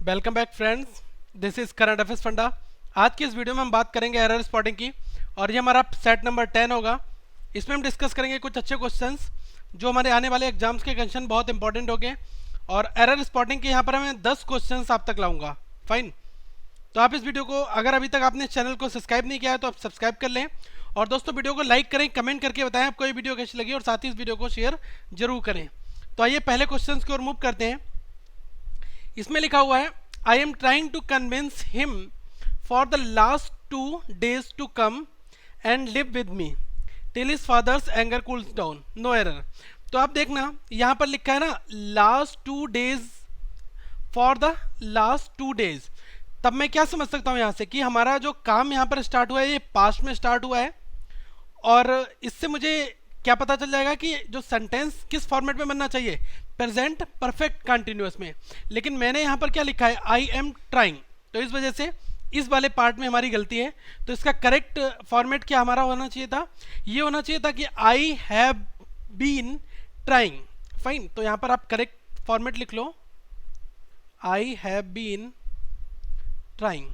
Welcome back friends, this is current affairs funda. आज की इस वीडियो में हम बात करेंगे एरर स्पॉटिंग की और ये हमारा सेट नंबर 10 होगा। इसमें हम डिस्कस करेंगे कुछ अच्छे क्वेश्चंस जो हमारे आने वाले एग्जाम्स के क्वेश्चन बहुत इंपॉर्टेंट होंगे। और एरर स्पॉटिंग के यहाँ पर मैं 10 क्वेश्चंस आप तक लाऊंगा। फाइन, तो आप इस वीडियो को अगर अभी तक आपने चैनल को सब्सक्राइब नहीं किया है तो आप सब्सक्राइब कर लें। और दोस्तों वीडियो को लाइक करें, कमेंट करके बताएं आपको ये वीडियो कैसी लगी और साथ ही इस वीडियो को शेयर जरूर करें। तो आइए पहले क्वेश्चन की ओर मूव करते हैं। इसमें लिखा हुआ है, I am trying to convince him for the last 2 days to come and live with me till his father's anger cools down, no error. तो आप देखना यहाँ पर लिखा है ना last 2 days, for the last 2 days। तब मैं क्या समझ सकता हूँ यहाँ से कि हमारा जो काम यहाँ पर स्टार्ट हुआ है ये पास्ट में स्टार्ट हुआ है। और इससे मुझे क्या पता चल जाएगा कि जो सेंटेंस किस फॉर्मेट में बनना चाहिए, प्रेजेंट परफेक्ट कंटिन्यूअस में। लेकिन मैंने यहाँ पर क्या लिखा है, आई एम ट्राइंग, तो इस वजह से इस वाले पार्ट में हमारी गलती है। तो इसका करेक्ट फॉर्मेट क्या हमारा होना चाहिए था, ये होना चाहिए था कि I have been trying. Fine, तो यहाँ पर आप करेक्ट फॉर्मेट लिख लो, I have been trying.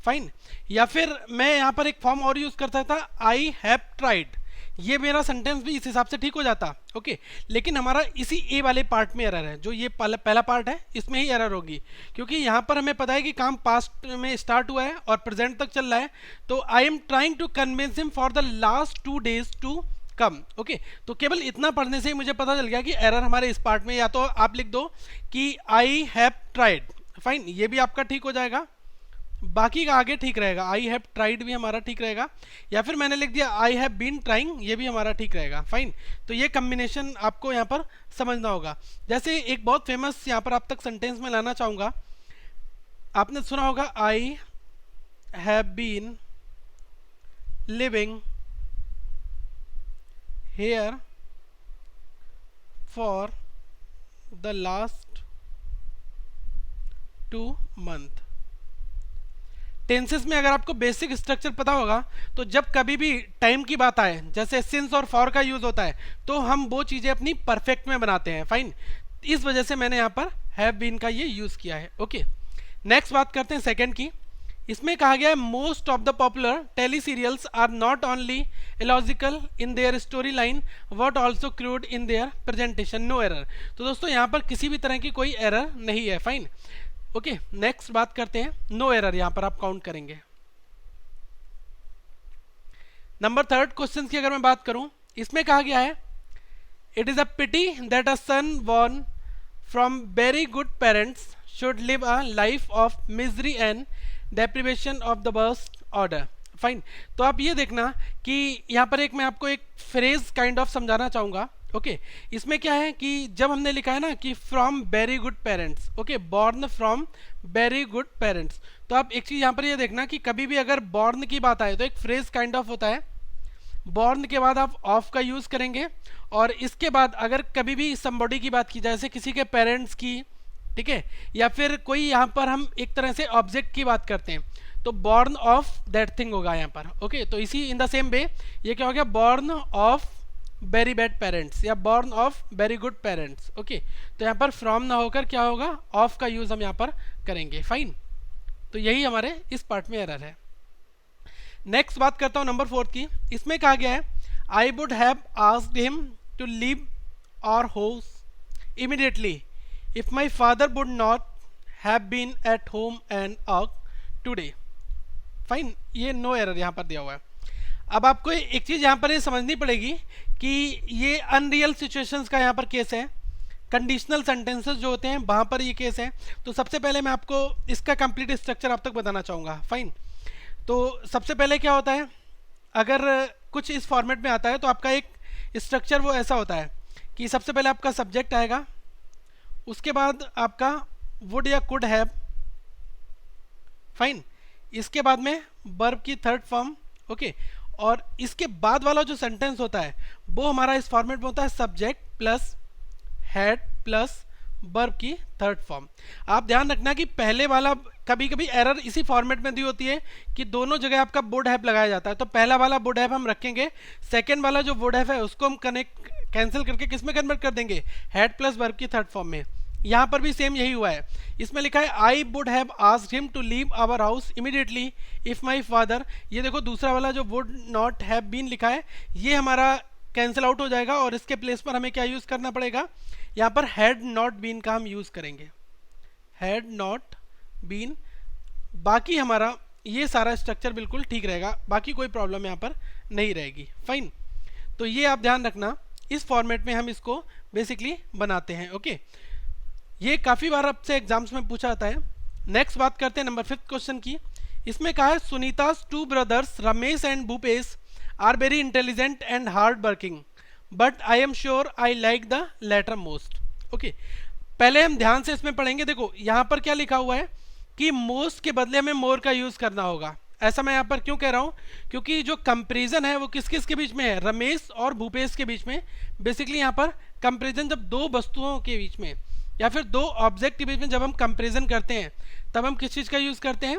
Fine, या फिर मैं यहाँ पर एक फॉर्म और यूज कर सकता था, आई हैव ट्राइड। ये मेरा सेंटेंस भी इस हिसाब से ठीक हो जाता। ओके, लेकिन हमारा इसी ए वाले पार्ट में एरर है, जो ये पहला पार्ट है इसमें ही एरर होगी, क्योंकि यहाँ पर हमें पता है कि काम पास्ट में स्टार्ट हुआ है और प्रेजेंट तक चल रहा है। तो I am trying to convince him for the last 2 days to come. Okay, तो केवल इतना पढ़ने से ही मुझे पता चल गया कि एरर हमारे इस पार्ट में, या तो आप लिख दो कि आई हैव ट्राइड। फाइन, ये भी आपका ठीक हो जाएगा, बाकी का आगे ठीक रहेगा, आई हैव ट्राइड भी हमारा ठीक रहेगा। या फिर मैंने लिख दिया आई हैव बीन ट्राइंग, ये भी हमारा ठीक रहेगा। फाइन, तो ये कम्बिनेशन आपको यहाँ पर समझना होगा। जैसे एक बहुत फेमस यहाँ पर आप तक सेंटेंस में लाना चाहूँगा, आपने सुना होगा, I have been living here for the last 2 months। Tenses में अगर आपको बेसिक स्ट्रक्चर पता होगा तो जब कभी भी टाइम की बात आए, जैसे सिंस और फॉर का यूज होता है, तो हम वो चीजें अपनी परफेक्ट में बनाते हैं। फाइन, इस वजह से मैंने यहाँ पर हैव बीन का ये यूज किया है। ओके, नेक्स्ट बात करते हैं सेकंड की। इसमें कहा गया है, most of the popular tele serials are not only illogical in their story line but also crude in their presentation, no error. तो दोस्तों यहाँ पर किसी भी तरह की कोई एरर नहीं है। फाइन, ओके, नेक्स्ट बात करते हैं, नो एरर यहाँ पर आप काउंट करेंगे। नंबर 3 क्वेश्चन की अगर मैं बात करूं, इसमें कहा गया है, it is a pity that a son born from very good parents should live a life of misery and deprivation of the burst order. Fine, तो आप ये देखना कि यहाँ पर एक मैं आपको एक फ्रेज काइंड ऑफ समझाना चाहूंगा। ओके, इसमें क्या है कि जब हमने लिखा है ना कि from very good parents, okay, born from very good parents, तो आप एक चीज यहाँ पर ये देखना कि कभी भी अगर बॉर्न की बात आए तो एक फ्रेज काइंड ऑफ होता है, बॉर्न के बाद आप ऑफ का यूज करेंगे, और इसके बाद अगर कभी भी समबॉडी की बात की जाए, जैसे किसी के पेरेंट्स की, ठीक है, या फिर कोई यहाँ पर हम एक तरह से ऑब्जेक्ट की बात करते हैं, तो बॉर्न ऑफ दैट थिंग होगा यहाँ पर। ओके, तो इसी इन द सेम वे ये क्या हो गया, born of very bad parents या born of very good parents. Okay, तो यहाँ पर फ्रॉम ना होकर क्या होगा, ऑफ का यूज हम यहाँ पर करेंगे। फाइन, तो यही हमारे इस पार्ट में एरर है। नेक्स्ट बात करता हूँ नंबर 4 की। इसमें कहा गया है, I would have asked him to leave our house immediately if my father would not have been at home and out today. Fine, ये नो एरर यहाँ पर दिया हुआ है। अब आपको एक चीज यहाँ पर ये समझनी पड़ेगी कि ये अनरियल सिचुएशंस का यहाँ पर केस है, कंडीशनल सेंटेंसेस जो होते हैं वहां पर ये केस है। तो सबसे पहले मैं आपको इसका कंप्लीट स्ट्रक्चर आप तक बताना चाहूँगा। फाइन, तो सबसे पहले क्या होता है, अगर कुछ इस फॉर्मेट में आता है तो आपका एक स्ट्रक्चर वो ऐसा होता है कि सबसे पहले आपका सब्जेक्ट आएगा, उसके बाद आपका वुड या कुड हैव। फाइन, इसके बाद में वर्ब की थर्ड फॉर्म। ओके, और इसके बाद वाला जो सेंटेंस होता है वो हमारा इस फॉर्मेट में होता है, subject plus had plus verb की थर्ड फॉर्म। आप ध्यान रखना कि पहले वाला कभी कभी एरर इसी फॉर्मेट में दी होती है कि दोनों जगह आपका वुड हैव लगाया जाता है, तो पहला वाला वुड हैव हम रखेंगे, सेकंड वाला जो वुड हैव है उसको हम कनेक्ट कैंसिल करके किस में कन्वर्ट कर देंगे, हैड प्लस वर्ब की थर्ड फॉर्म में। यहाँ पर भी सेम यही हुआ है। इसमें लिखा है I would have asked him to leave our house immediately if my father. ये देखो दूसरा वाला जो वुड नॉट हैव बीन लिखा है ये हमारा कैंसिल आउट हो जाएगा और इसके प्लेस पर हमें क्या यूज करना पड़ेगा, यहाँ पर हैड नॉट बीन का हम यूज करेंगे, हैड नॉट बीन। बाकी हमारा ये सारा स्ट्रक्चर बिल्कुल ठीक रहेगा, बाकी कोई प्रॉब्लम यहाँ पर नहीं रहेगी। फाइन, तो ये आप ध्यान रखना, इस फॉर्मेट में हम इसको बेसिकली बनाते हैं। ओके, ये काफ़ी बार आपसे एग्जाम्स में पूछा जाता है। नेक्स्ट बात करते हैं नंबर 5 क्वेश्चन की। इसमें कहा है सुनीता's 2 brothers Ramesh and Bhupesh are very intelligent and hard working but I am sure I like the latter most. Okay, पहले हम ध्यान से इसमें पढ़ेंगे। देखो यहाँ पर क्या लिखा हुआ है कि मोस्ट के बदले हमें मोर का यूज करना होगा। ऐसा मैं यहाँ पर क्यों कह रहा हूँ, क्योंकि जो कंपेरिजन है वो किस किस के बीच में है, रमेश और भूपेश के बीच में। बेसिकली यहाँ पर कंपेरिजन जब दो वस्तुओं के बीच में या फिर दो ऑब्जेक्ट के बीच में जब हम कंपेरिजन करते हैं तब हम किस चीज का यूज करते हैं,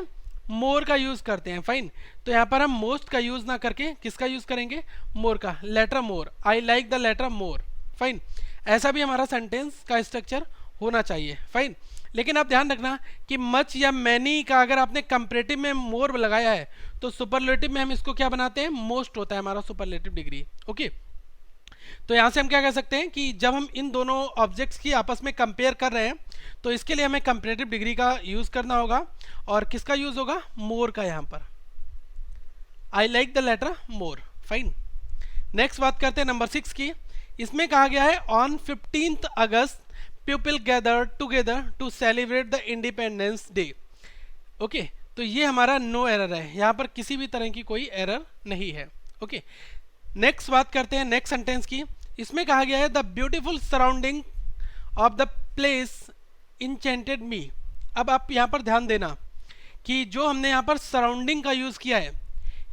मोर का यूज करते हैं। फाइन, तो यहाँ पर हम मोस्ट का यूज ना करके किसका यूज करेंगे, मोर का, latter more, I like the latter more. Fine, ऐसा भी हमारा सेंटेंस का स्ट्रक्चर होना चाहिए। फाइन, लेकिन आप ध्यान रखना कि मच या मैनी का अगर आपने कंपैरेटिव में मोर लगाया है तो सुपरलेटिव में हम इसको क्या बनाते हैं, मोस्ट होता है हमारा सुपरलेटिव डिग्री। ओके, तो यहां से हम क्या कह सकते हैं कि जब हम इन दोनों ऑब्जेक्ट्स की आपस में कंपेयर कर रहे हैं तो इसके लिए हमें कंपैरेटिव डिग्री का यूज करना होगा और किसका यूज होगा, मोर का। यहां पर I like the latter more. Fine, next बात करते हैं नंबर 6 की। इसमें कहा गया है on 15th August people gather together to celebrate the independence day. Okay, तो ये हमारा नो एरर है, यहाँ पर किसी भी तरह की कोई एरर नहीं है। ओके, नेक्स्ट बात करते हैं नेक्स्ट सेंटेंस की। इसमें कहा गया है the beautiful surrounding of the place enchanted me. अब आप यहाँ पर ध्यान देना कि जो हमने यहाँ पर सराउंडिंग का यूज किया है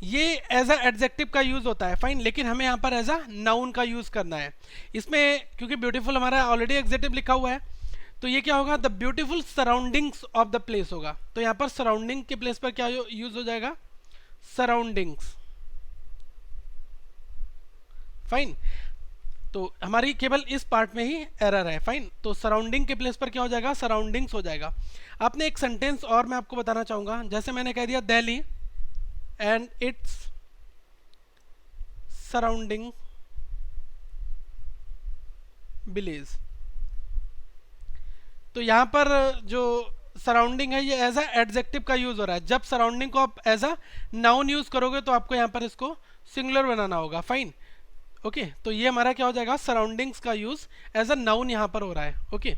ये एज अ एडजेक्टिव का यूज होता है। फाइन, लेकिन हमें यहाँ पर एज अ नाउन का यूज करना है इसमें, क्योंकि ब्यूटीफुल हमारा ऑलरेडी एडजेक्टिव लिखा हुआ है। तो ये क्या होगा, the beautiful surroundings of the place होगा। तो यहाँ पर सराउंडिंग के प्लेस पर क्या यूज हो जाएगा, सराउंडिंग्स। फाइन, तो हमारी केवल इस पार्ट में ही एरर है। फाइन, तो सराउंडिंग के प्लेस पर क्या हो जाएगा, सराउंडिंग्स हो जाएगा। आपने एक सेंटेंस और मैं आपको बताना चाहूंगा, जैसे मैंने कह दिया Delhi and its surrounding village। तो यहां पर जो सराउंडिंग है ये एज अ एडजेक्टिव का यूज हो रहा है। जब सराउंडिंग को आप एज अ नाउन यूज करोगे तो आपको यहां पर इसको सिंगुलर बनाना होगा। फाइन, ओके, तो ये हमारा क्या हो जाएगा, सराउंडिंग्स का यूज एज अ नाउन यहां पर हो रहा है। ओके,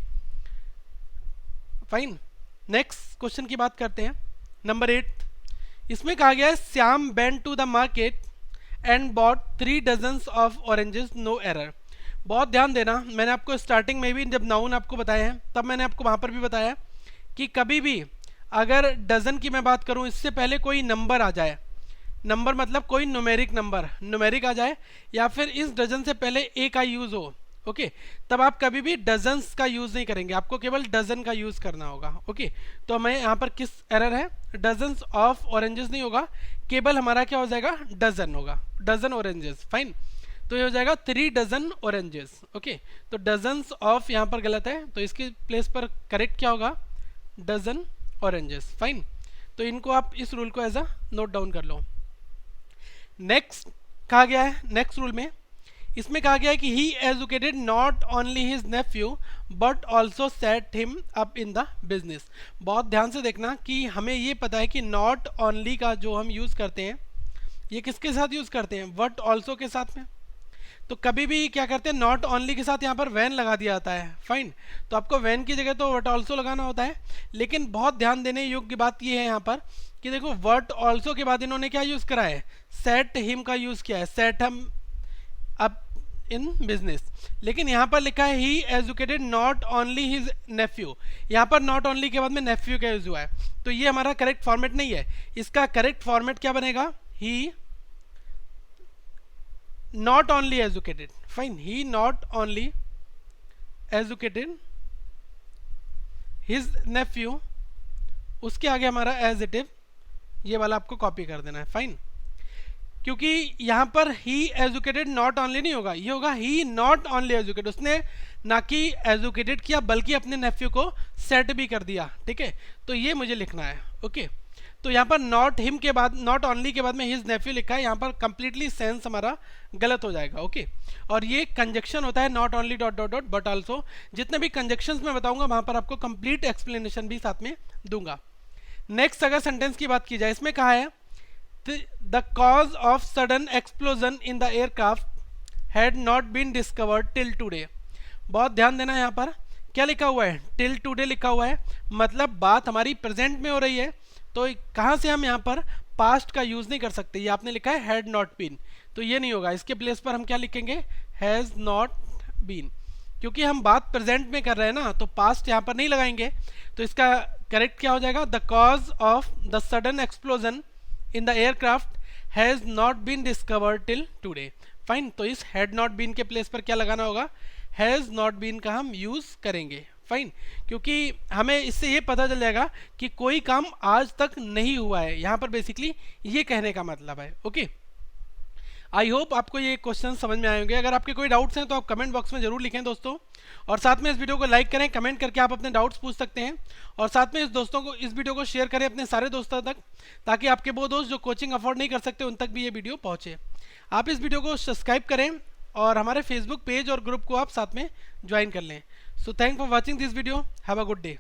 फाइन, नेक्स्ट क्वेश्चन की बात करते हैं नंबर 8। इसमें कहा गया है Shyam went to the market and bought 3 dozens of oranges, no error. बहुत ध्यान देना, मैंने आपको स्टार्टिंग में भी जब नाउन आपको बताया है तब मैंने आपको वहां पर भी बताया कि कभी भी अगर डजन की मैं बात करूं इससे पहले कोई नंबर आ जाए, नंबर मतलब कोई न्यूमेरिक नंबर, न्यूमेरिक आ जाए या फिर इस डजन से पहले ए का यूज हो, ओके, तब आप कभी भी डजन्स का यूज नहीं करेंगे, आपको केवल डजन का यूज करना होगा। ओके, तो हमें यहाँ पर किस एरर है, डजन्स ऑफ ऑरेंजेस नहीं होगा, केवल हमारा क्या हो जाएगा, डजन होगा, डजन ऑरेंजेस। फाइन, तो ये हो जाएगा 3 डजन ऑरेंजेस। ओके, तो डजन्स ऑफ यहाँ पर गलत है, तो इसके प्लेस पर करेक्ट क्या होगा, डजन ऑरेंजेस। फाइन, तो इनको आप इस रूल को एज अ नोट डाउन कर लो। नेक्स्ट कहा गया है, नेक्स्ट रूल में इसमें कहा गया है कि he educated not only his nephew but also set him up in the business. बहुत ध्यान से देखना कि हमें ये पता है कि नॉट ओनली का जो हम यूज करते हैं ये किसके साथ यूज करते हैं, बट ऑल्सो के साथ में। तो कभी भी क्या करते हैं, नॉट ओनली के साथ यहाँ पर वैन लगा दिया जाता है। फाइन, तो आपको वैन की जगह तो वट ऑल्सो लगाना होता है, लेकिन बहुत ध्यान देने योग्य बात यह है यहाँ पर कि देखो वट ऑल्सो के बाद इन्होंने क्या यूज करा है, सेट हिम का यूज किया है, सेट हम अब इन बिजनेस। लेकिन यहाँ पर लिखा है he educated not only his nephew, यहाँ पर नॉट ओनली के बाद में नेफ्यू का यूज हुआ है, तो ये हमारा करेक्ट फॉर्मेट नहीं है। इसका करेक्ट फॉर्मेट क्या बनेगा, he not only educated. Fine, he not only educated his nephew, उसके आगे हमारा एज इट इज, ये वाला आपको कॉपी कर देना है। फाइन, क्योंकि यहाँ पर ही एजुकेटेड नॉट ओनली नहीं होगा, ये होगा ही नॉट ओनली एजुकेटेड। उसने ना कि एजुकेटेड किया बल्कि अपने नेफ्यू को सेट भी कर दिया, ठीक है। तो ये मुझे लिखना है, ओके। तो यहाँ पर नॉट हिम के बाद, नॉट ओनली के बाद में हिज नेफ्यू लिखा है, यहाँ पर कंप्लीटली सेंस हमारा गलत हो जाएगा, ओके। और ये कंजक्शन होता है not only dot dot dot but also. जितने भी कंजक्शंस मैं बताऊंगा वहां पर आपको कंप्लीट एक्सप्लेनेशन भी साथ में दूंगा। नेक्स्ट अगर सेंटेंस की बात की जाए, इसमें कहा है the cause of sudden explosion in the aircraft had not been discovered till today. बहुत ध्यान देना है, यहाँ पर क्या लिखा हुआ है, टिल टुडे लिखा हुआ है, मतलब बात हमारी प्रेजेंट में हो रही है। तो कहाँ से हम यहाँ पर पास्ट का यूज नहीं कर सकते, ये आपने लिखा है हैड नॉट बीन, तो ये नहीं होगा। इसके प्लेस पर हम क्या लिखेंगे, हैज नॉट बीन, क्योंकि हम बात प्रेजेंट में कर रहे हैं ना, तो पास्ट यहाँ पर नहीं लगाएंगे। तो इसका करेक्ट क्या हो जाएगा, the cause of the sudden explosion in the aircraft has not been discovered till today. Fine, तो इस हैड नॉट बीन के प्लेस पर क्या लगाना होगा, हैज नॉट बीन का हम यूज करेंगे। फाइन, क्योंकि हमें इससे ये पता चल जाएगा कि कोई काम आज तक नहीं हुआ है, यहाँ पर बेसिकली ये कहने का मतलब है, ओके। आई होप आपको ये क्वेश्चन समझ में आए होंगे। अगर आपके कोई डाउट्स हैं तो आप कमेंट बॉक्स में जरूर लिखें दोस्तों, और साथ में इस वीडियो को लाइक करें, कमेंट करके आप अपने डाउट्स पूछ सकते हैं, और साथ में इस वीडियो को शेयर करें अपने सारे दोस्तों तक, ताकि आपके वो दोस्त जो कोचिंग अफोर्ड नहीं कर सकते उन तक भी ये वीडियो पहुंचे। आप इस वीडियो को सब्सक्राइब करें और हमारे फेसबुक पेज और ग्रुप को आप साथ में ज्वाइन कर लें। So thank for watching this video, have a good day.